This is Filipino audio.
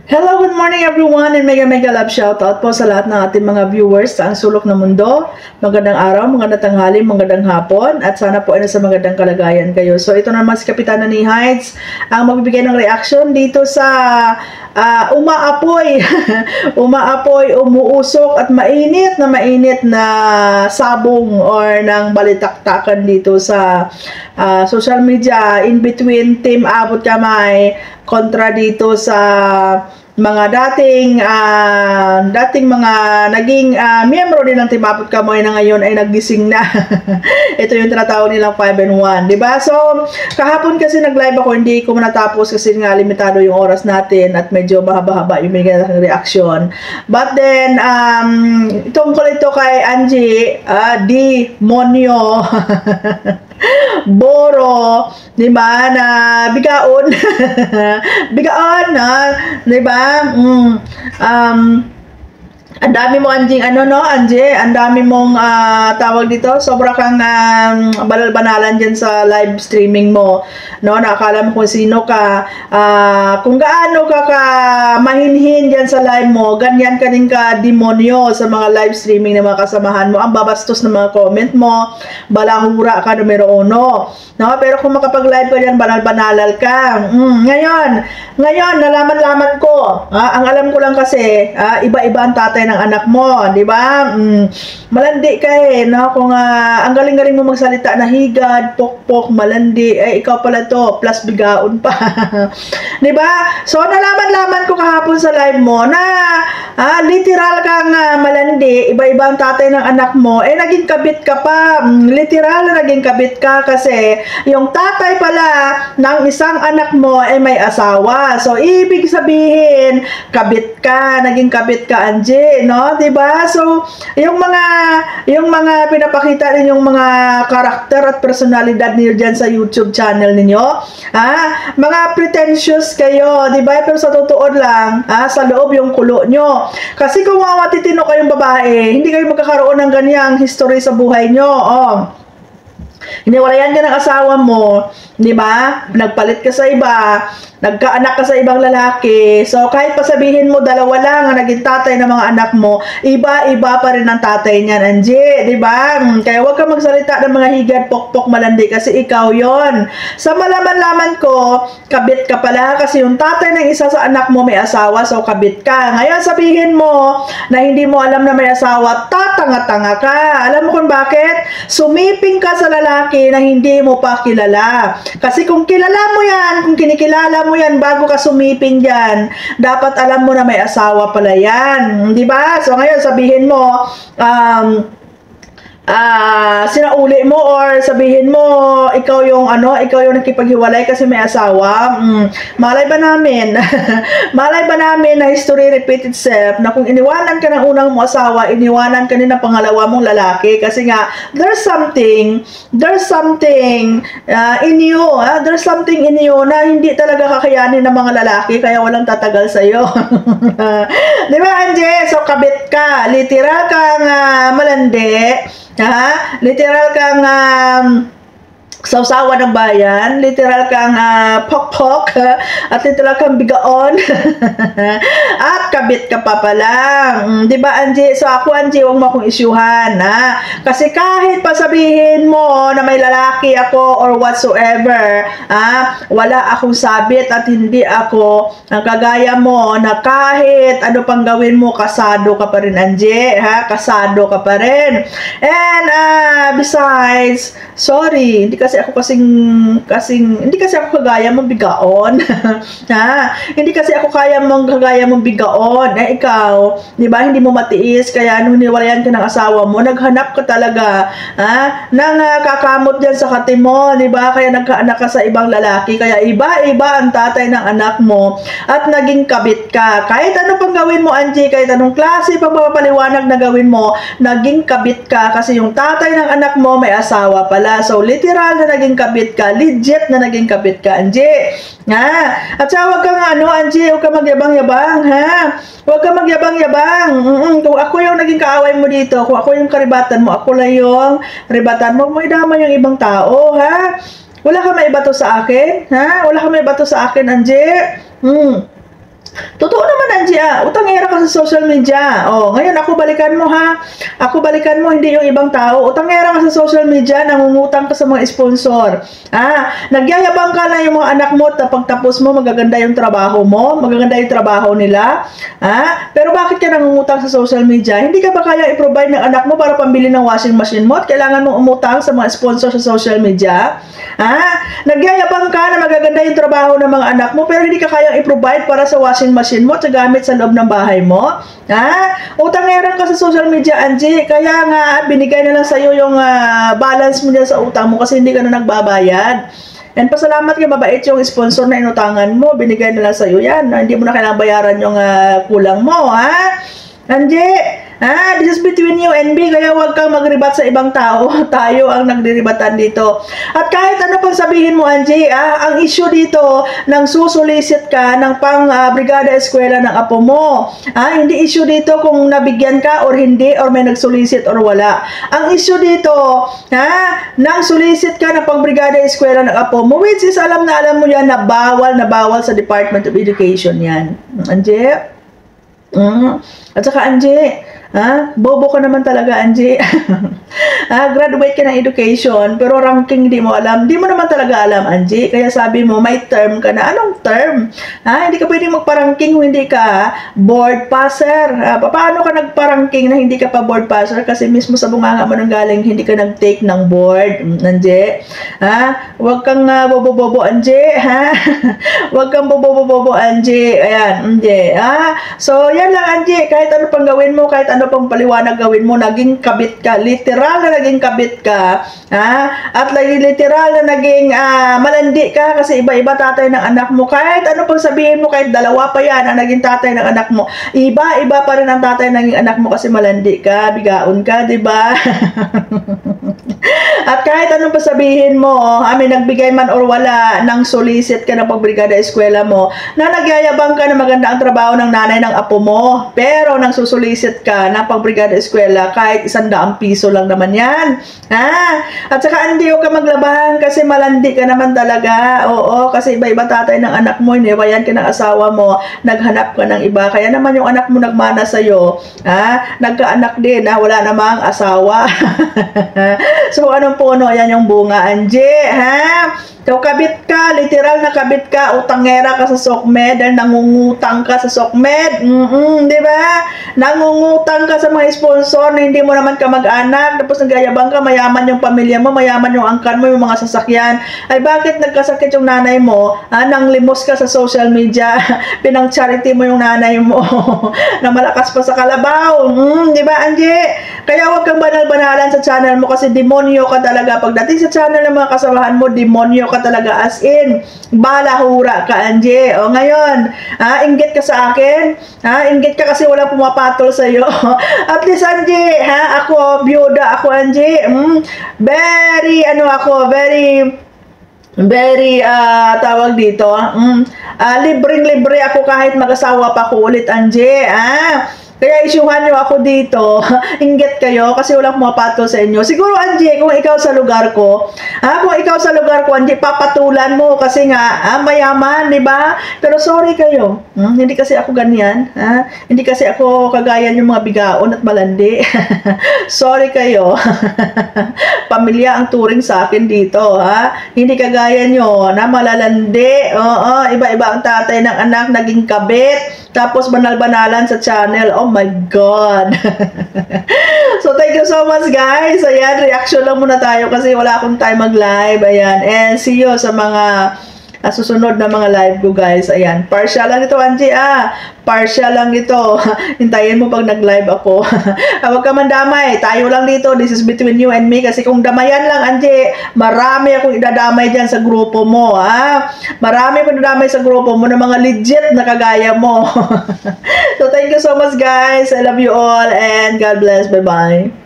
Hello, good morning everyone, and mega love shoutout po sa lahat ng ating mga viewers sa ang sulok ng mundo. Magandang araw, magandang tanghali, magandang hapon, at sana po ay nasa magandang kalagayan kayo. So ito naman si Kapitana ni Heights ang magbibigay ng reaction dito sa umaapoy, umaapoy, umuusok at mainit na sabong or ng balitaktakan dito sa social media in between Team Abot Kamay kontra dito sa mga dating mga naging miyembro din ng Team Abot Kamay na ngayon ay naggising na. Ito yung tinatawag nilang 5-in-1, di ba? So, kahapon kasi nag-live ako, hindi ko natapos kasi nga limitado yung oras natin at medyo mahaba-haba yung binigay ng reaction. But then, tungkol ito kay Angie, Demonyo, Boro, di ba, na bigaon, bigaon, di ba, ang dami mo Anjing, Anje, ang dami mong tawag dito, sobra kang banal-banalan dyan sa live streaming mo, no, nakakala mo kung sino ka, kung gaano ka mahinhin dyan sa live mo, ganyan ka din ka demonyo sa mga live streaming ng mga kasamahan mo, ang babastos ng mga comment mo, balahura ka numero 1, no, pero kung makapag-live ka dyan, banal-banalal ka. Ngayon, nalaman ko, ang alam ko lang kasi, iba-iba ang tatay ng anak mo, di ba? Malandi ka no? Kung ang galing-galing mo magsalita na higad, pokpok, malandi, ikaw pala to, plus bigaon pa. Di ba? So, nalaman ko kahapon sa live mo na literal kang malandi, iba-iba ang tatay ng anak mo, naging kabit ka pa. Literal na naging kabit ka kasi yung tatay pala ng isang anak mo may asawa. So, ibig sabihin, kabit ka, naging kabit ka, Angie, no? 'Di ba? So, yung mga pinapakita ninyong mga karakter at personalidad niyo diyan sa YouTube channel ninyo, mga pretentious kayo, 'di ba? Pero sa totoo lang, sa loob yung kulo nyo. Kasi kung matitino kayong babae, hindi kayo magkakaroon ng ganyang history sa buhay nyo. Hiniwalayan ka ng asawa mo, di ba? Nagpalit ka sa iba, nagkaanak ka sa ibang lalaki. So, kahit pasabihin mo, dalawa lang ang naging tatay ng mga anak mo, iba-iba pa rin ang tatay niyan, Angie, di ba? Kaya huwag ka magsalita ng mga higad, pokpok, malandi, kasi ikaw yon. Sa malaman-laman ko, kabit ka pala, kasi yung tatay ng isa sa anak mo may asawa, so kabit ka. Ngayon, sabihin mo na hindi mo alam na may asawa, tatanga-tanga ka. Alam mo kung bakit? Sumiping ka sa lalaki na hindi mo pa kilala. Kasi kung kilala mo yan, kung kinikilala mo yan bago ka sumiping dyan, dapat alam mo na may asawa pala yan. Di ba? So ngayon sabihin mo, sinauli mo or sabihin mo ikaw yung nakipaghiwalay kasi may asawa. Malay ba namin na history repeat itself, na kung iniwanan ka ng unang mo asawa, iniwanan ka din ng pangalawa mong lalaki kasi nga there's something in you, there's something in you na hindi talaga kakayanin ng mga lalaki, kaya walang tatagal sa iyo. Di ba, Angie? So kabit ka, literal kang malandi, literal kang sausawa ng bayan, literal kang pokpok, at literal kang bigaon, at kabit ka pa pala. Di ba, Angie? So ako, Angie, huwag mo akong isyuhan, kasi kahit pasabihin mo na may lalaki ako or whatsoever, wala akong sabit at hindi ako kagaya mo na kahit ano pang gawin mo, kasado ka pa rin, Angie, kasado ka pa rin. And besides, sorry, hindi kasi ako kagaya mong bigaon. Hindi kasi ako kagaya mong bigaon. Ikaw, 'di ba, hindi mo matiis, kaya nung niwalayan ka ng asawa mo, naghanap ka talaga ng kakamot diyan sa kati mo, 'di ba? Kaya nagkaanak ka sa ibang lalaki, kaya iba-iba ang tatay ng anak mo at naging kabit ka. Kahit ano pang gawin mo, Angie, kahit anong klase pang mapapaliwanag na gawin mo, naging kabit ka kasi yung tatay ng anak mo may asawa pala. So literal na naging kabit ka, legit na naging kabit ka, Angie. At saka huwag kang Angie, huwag kang magyabang-yabang, huwag kang magyabang-yabang. Kung ako yung naging kaaway mo dito, kung ako yung karibatan mo, ako lang yung karibatan mo, may dama yung ibang tao, Wala ka may bato sa akin, Wala ka may bato sa akin, Angie. Totoo naman Angie, utangera ka sa social media. Ngayon ako balikan mo ha. Ako balikan mo, hindi yung ibang tao. Utangera ka sa social media, nangungutang ka sa mga sponsor. Nagyayabang ka na yung mga anak mo, pagtapos mo, magaganda yung trabaho mo, magaganda yung trabaho nila. Pero bakit ka nangungutang sa social media? Hindi ka ba kaya i-provide ng anak mo para pambili ng washing machine mo at kailangan mong umutang sa mga sponsor sa social media? Nagyayabang ka na magaganda yung trabaho ng mga anak mo pero hindi ka kayang i-provide para sa washing machine mo at sa gamit sa loob ng bahay mo? Utangeran ka sa social media, Angie. Kaya nga, binigay na lang sa'yo yung balance mo dyan sa utang mo kasi hindi ka na nagbabayad. And pasalamat ka, mabait yung sponsor na inutangan mo. Binigay na lang sa'yo yan. Hindi mo na kailangang bayaran yung kulang mo, Angie? This is between you and me, kaya huwag kang magribat sa ibang tao. Tayo ang nagdiribatan dito. At kahit ano pang sabihin mo, Angie, ang issue dito, nang susulisit ka ng pang-brigada eskwela ng apo mo. Hindi issue dito kung nabigyan ka or hindi, or may nagsulisit or wala. Ang issue dito, nang sulisit ka ng pang-brigada eskwela ng apo mo, which is alam mo yan na bawal sa Department of Education yan. Angie? At saka, Angie, bobo ka naman talaga, Angie. Graduate ka ng education, pero ranking di mo alam. Di mo naman talaga alam, Angie. Kaya sabi mo, may term ka na. Anong term? Hindi ka pwedeng magparangking kung hindi ka board passer. Paano ka nagparangking na hindi ka pa board passer? Kasi mismo sa bunganga mo nang galing, hindi ka nag-take ng board, Angie. Huwag kang bobo-bobo, Angie. Huwag kang bobo-bobo, Angie. Ayan, Angie. So, yan lang, Angie. Kahit ano pang gawin mo, kahit ano pang paliwanag gawin mo, naging kabit ka. Literal na naging kabit ka. At literal na naging malandi ka kasi iba-iba tatay ng anak mo. Kahit ano pang sabihin mo, kahit dalawa pa yan ang naging tatay ng anak mo, iba-iba pa rin ang tatay ng anak mo kasi malandi ka, bigaon ka, diba? At kahit anong pasabihin mo, may nagbigay man or wala, nang solicit ka ng pagbrigada eskwela mo, na nagyayabang ka na maganda ang trabaho ng nanay ng apo mo, pero nang susulisit ka ng pagbrigada eskwela, kahit 100 piso lang naman yan. At saka hindi ka maglabahan kasi malandi ka naman talaga. Oo, kasi iba-iba tatay ng anak mo, iniwayan ka ng asawa mo, naghanap ka ng iba, kaya naman yung anak mo nagmana sa'yo, nagkaanak din, wala namang asawa. So, anong puno? Yan yung bunga, Angie, So, kabit ka, literal na kabit ka, utangera ka sa SOCMED, dahil nangungutang ka sa SOCMED, di ba? Nangungutang ka sa mga sponsor na hindi mo naman ka mag-anak, tapos nagayabang ka, mayaman yung pamilya mo, mayaman yung angkan mo, yung mga sasakyan. Ay, bakit nagkasakit yung nanay mo? Nang limos ka sa social media, pinang-charity mo yung nanay mo, na malakas pa sa kalabaw, di ba, Angie? Kaya huwag kang banal-banalan sa channel mo kasi demonyo ka talaga. Pagdating sa channel ng mga kasamahan mo, demonyo ka talaga, as in, balahura ka, Angie. Ngayon, inggit ka sa akin, inggit ka kasi walang pumapatol sa'yo. At least, Angie, ako, byuda ako, Angie, very, tawag dito, libreng-libre ako kahit mag-asawa pa ko ulit, Angie, Kaya isyuhan nyo ako dito, inggit kayo kasi walang pumapatol sa inyo. Siguro, Angie, kung ikaw sa lugar ko, Angie, papatulan mo kasi nga, mayaman, di ba? Pero sorry kayo, hindi kasi ako ganyan, hindi kasi ako kagaya yung mga bigaon at malandi. Sorry kayo. Pamilya ang turing sa akin dito, Hindi kagaya nyo, na malalandi. Iba-iba ang tatay ng anak, naging kabit, tapos banal-banalan sa channel. Oh my God. So, thank you so much, guys. Ayan, reaction lang muna tayo kasi wala akong time mag-live. Ayan, and see you sa mga susunod na mga live ko, guys. Ayan, partial lang ito, Angie, partial lang ito. Hintayin mo pag nag-live ako. Huwag ka man damay, tayo lang dito. This is between you and me. Kasi kung damayan lang, Angie, marami akong idadamay dyan sa grupo mo, Marami akong idadamay sa grupo mo na mga legit na kagaya mo. So, thank you so much, guys. I love you all and God bless. Bye-bye.